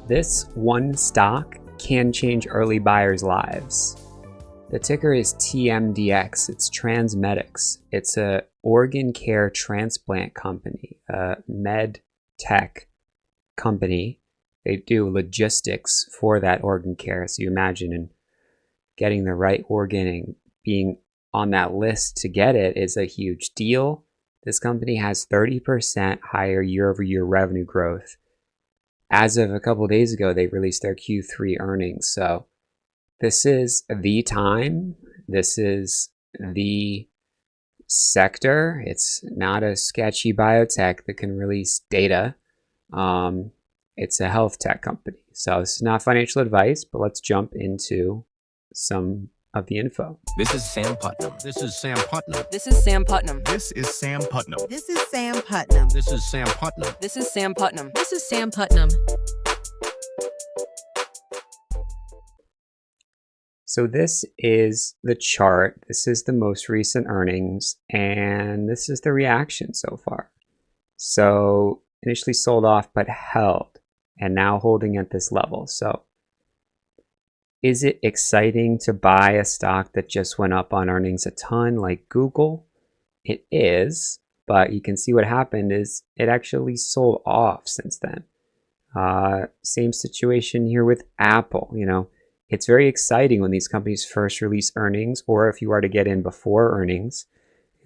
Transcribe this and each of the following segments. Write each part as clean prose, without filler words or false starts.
This one stock can change early buyers' lives. The ticker is TMDX. It's TransMedics. It's a organ care transplant company, a med tech company. They do logistics for that organ care. So you imagine getting the right organ and being on that list to get it is a huge deal. This company has 30% higher year-over-year revenue growth. As of a couple of days ago, they released their Q3 earnings. So this is the time. This is the sector. It's not a sketchy biotech that can release data. It's a health tech company. So this is not financial advice, but let's jump into some of the info. This is Sam Putnam. This is Sam Putnam. This is Sam Putnam. This is Sam Putnam. This is Sam Putnam. This is Sam Putnam. This is Sam Putnam. This is Sam Putnam. So this is the chart. This is the most recent earnings, and this is the reaction so far. So initially sold off, but held, and now holding at this level. So is it exciting to buy a stock that just went up on earnings a ton like Google? It is, but you can see what happened is it actually sold off since then. Same situation here with Apple. It's very exciting when these companies first release earnings, or if you are to get in before earnings,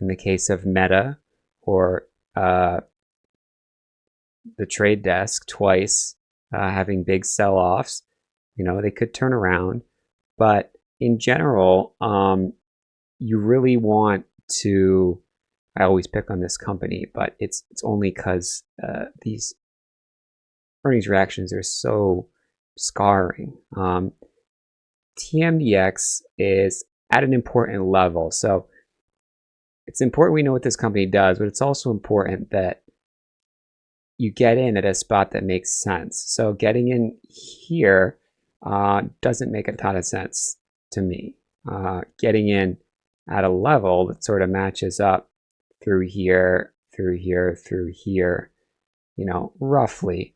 in the case of Meta or the trade desk twice having big sell-offs. They could turn around, but in general, you really want to, I always pick on this company, but it's only because these earnings reactions are so scarring. TMDX is at an important level. So it's important we know what this company does, but it's also important that you get in at a spot that makes sense. So getting in here doesn't make a ton of sense to me. Getting in at a level that sort of matches up through here, through here, through here, roughly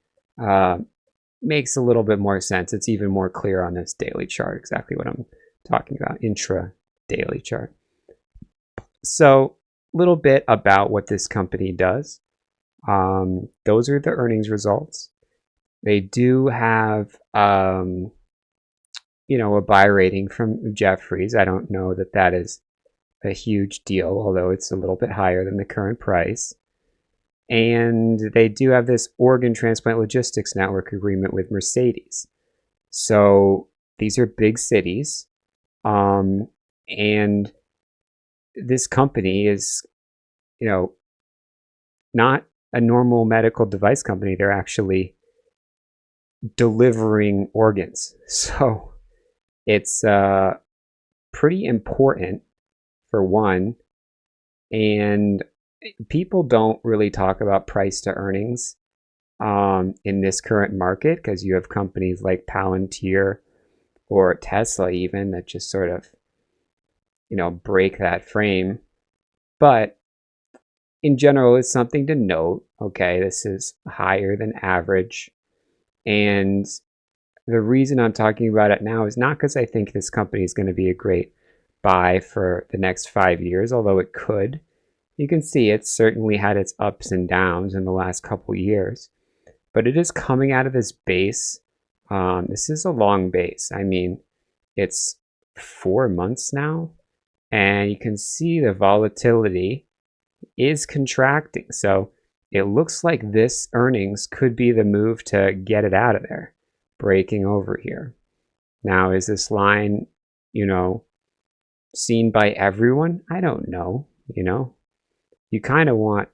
makes a little bit more sense. It's even more clear on this daily chart, exactly what I'm talking about, intra-daily chart. So a little bit about what this company does. Those are the earnings results. They do have, a buy rating from Jefferies. I don't know that that is a huge deal, although it's a little bit higher than the current price. And they do have this organ transplant logistics network agreement with Mercedes. So these are big cities. And this company is, not a normal medical device company. They're actually delivering organs. So it's pretty important, for one. And people don't really talk about price to earnings in this current market, because you have companies like Palantir or Tesla even that just sort of, break that frame. But in general, it's something to note. Okay, this is higher than average. And the reason I'm talking about it now is not because I think this company is going to be a great buy for the next 5 years, although it could. You can see it's certainly had its ups and downs in the last couple years, but it is coming out of this base. This is a long base. I mean, it's 4 months now, and you can see the volatility is contracting. So it looks like this earnings could be the move to get it out of there, breaking over here. Now, is this line, seen by everyone? I don't know, You kind of want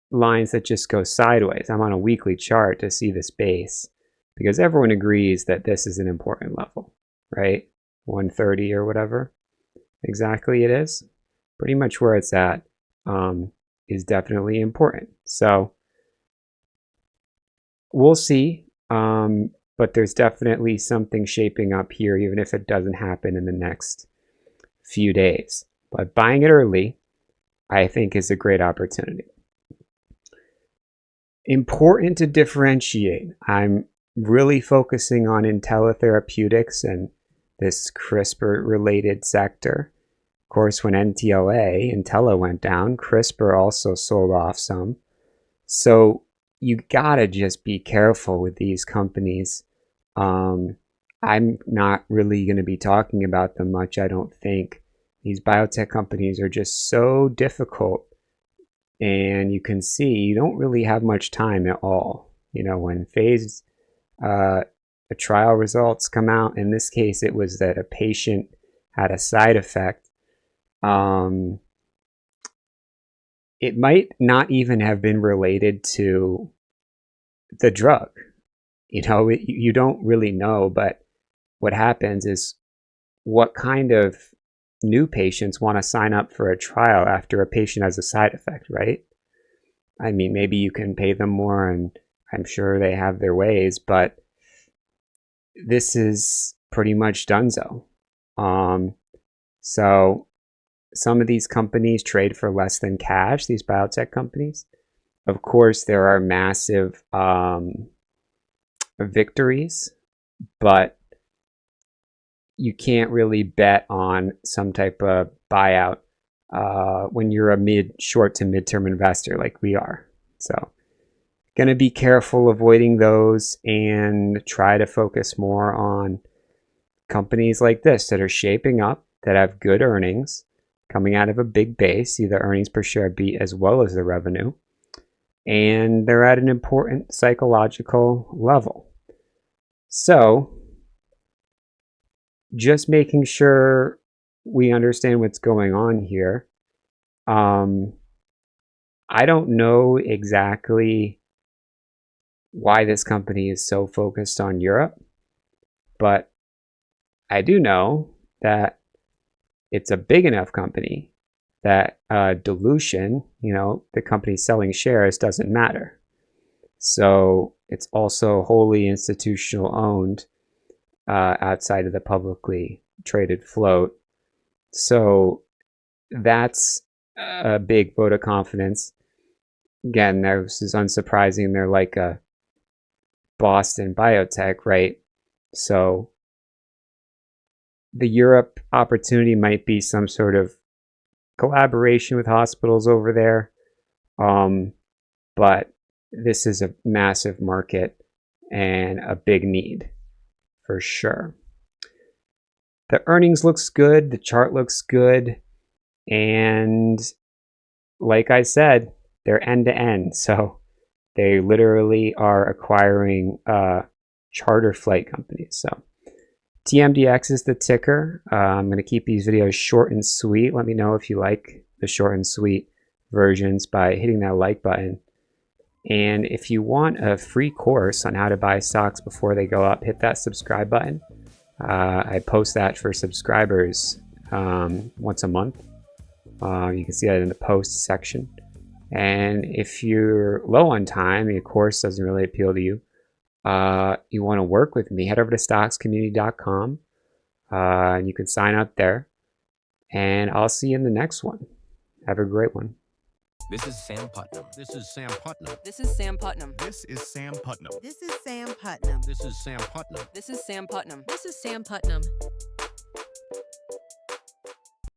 lines that just go sideways. I'm on a weekly chart to see this base, because everyone agrees that this is an important level, right? 130 or whatever exactly it is. Pretty much where it's at is definitely important. So we'll see. But there's definitely something shaping up here, even if it doesn't happen in the next few days. But buying it early, I think, is a great opportunity. important to differentiate. I'm really focusing on IntelliTherapeutics and this CRISPR related sector. Of course, when Intella went down, CRISPR also sold off some. So you gotta just be careful with these companies. I'm not really going to be talking about them much, I don't think. These biotech companies are just so difficult, and you can see you don't really have much time at all. When phase trial results come out, in this case, it was that a patient had a side effect. It might not even have been related to the drug. You don't really know, but what happens is, what kind of new patients want to sign up for a trial after a patient has a side effect, right? I mean, maybe you can pay them more, and I'm sure they have their ways, but this is pretty much donezo. So some of these companies trade for less than cash, these biotech companies. Of course, there are massive victories, but you can't really bet on some type of buyout when you're a short to midterm investor like we are. So going to be careful avoiding those and try to focus more on companies like this that are shaping up, that have good earnings coming out of a big base, see the earnings per share beat as well as the revenue, and they're at an important psychological level. So just making sure we understand what's going on here. I don't know exactly why this company is so focused on Europe, but I do know that it's a big enough company that dilution, the company selling shares, doesn't matter. So it's also wholly institutional owned outside of the publicly traded float. So that's a big vote of confidence. Again, this is unsurprising. They're like a Boston biotech, right? So the Europe opportunity might be some sort of collaboration with hospitals over there. But this is a massive market and a big need for sure. The earnings looks good, the chart looks good, and like I said, they're end to end. So they literally are acquiring charter flight companies. So TMDX is the ticker. I'm going to keep these videos short and sweet. Let me know if you like the short and sweet versions by hitting that like button. And if you want a free course on how to buy stocks before they go up, hit that subscribe button. I post that for subscribers once a month. You can see that in the post section. And if you're low on time, your course doesn't really appeal to you, you want to work with me, head over to stockscommunity.com. And you can sign up there. And I'll see you in the next one. Have a great one. This is Sam Putnam. This is Sam Putnam. This is Sam Putnam. This is Sam Putnam. This is Sam Putnam. This is Sam Putnam. This is Sam Putnam. This is Sam Putnam.